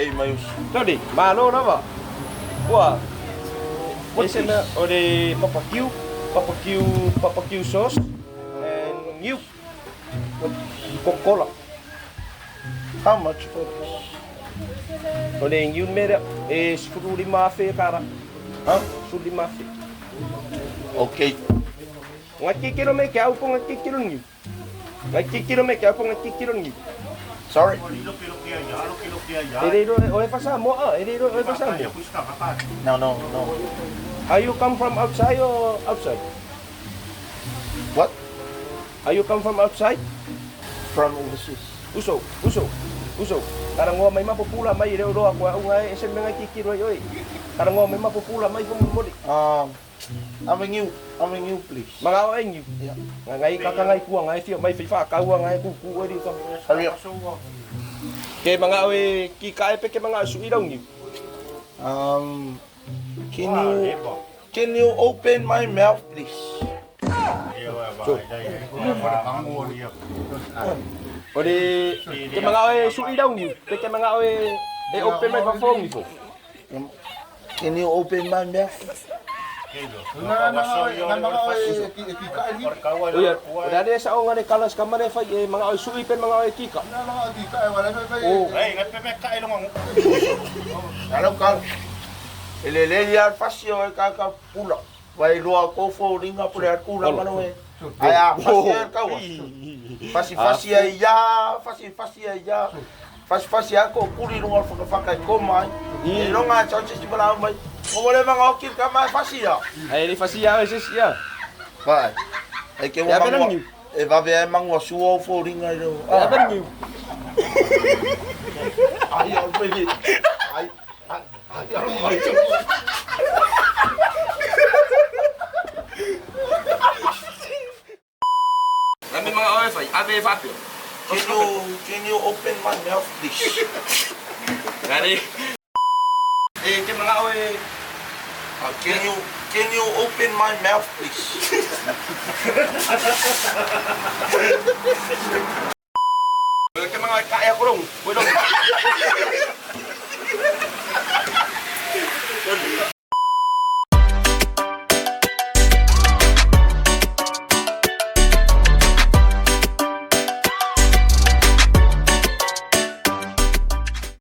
Hey, Mayus. Tadi, malo na ba? Wah. Ese na ore barbecue sauce and new Coca-Cola. How much for this? Ore new mera suli mafe cara. Huh? Suli mafe. Okay. Ngaki kilo me kau ko ngaki kilo new. Ngaki kilo me kau ko ngaki kilo new. Sorry. Ere oi pasamo ere oi pasamo. No. Are you come from outside or outside? What? Are you come from outside? From overseas. Uso. Karang ngo may mapupula may iro ako ang ese mga kikiro yoy. Karang ngo may mapupula may kumuli. I'm a new please. Mga oeng yu. Yeah. Ngay kakangay kuwa ngay fio may fifa kawa ngay kuku dito. Hurry up. Ke mga oe kikae pe ke mga suiraw yu. Can you open my mouth, please? Ode ke mga oe suiraw yu. Pe ke mga oe open microphone yu. Can you open my mouth? Oya, dade sa o ngane kalas kamare fa mga oe suipen mga oe kika. Oh, Alam ka, ileleli al fasio e kaka pula. Vai loa kofo ringa pula kula mano e. Aya fasio e kawa. Fasi ako kuri lunga faka koma. Ino nga chonche si bala mai. Mo wala mga okil ka mai fasio. ay ni fasia ese ya. Vai. Ai ke Ya mo benang mango. yu. E va ver mango suo fo ringa ro. Ya ben yu. Ai al pedi. Ai al mai. Kami mga oe fa abe fapio. Can you open my mouth, please? Gani. Ke mga oe Can you open my mouth, please? ke mga kaya kurong. Budong.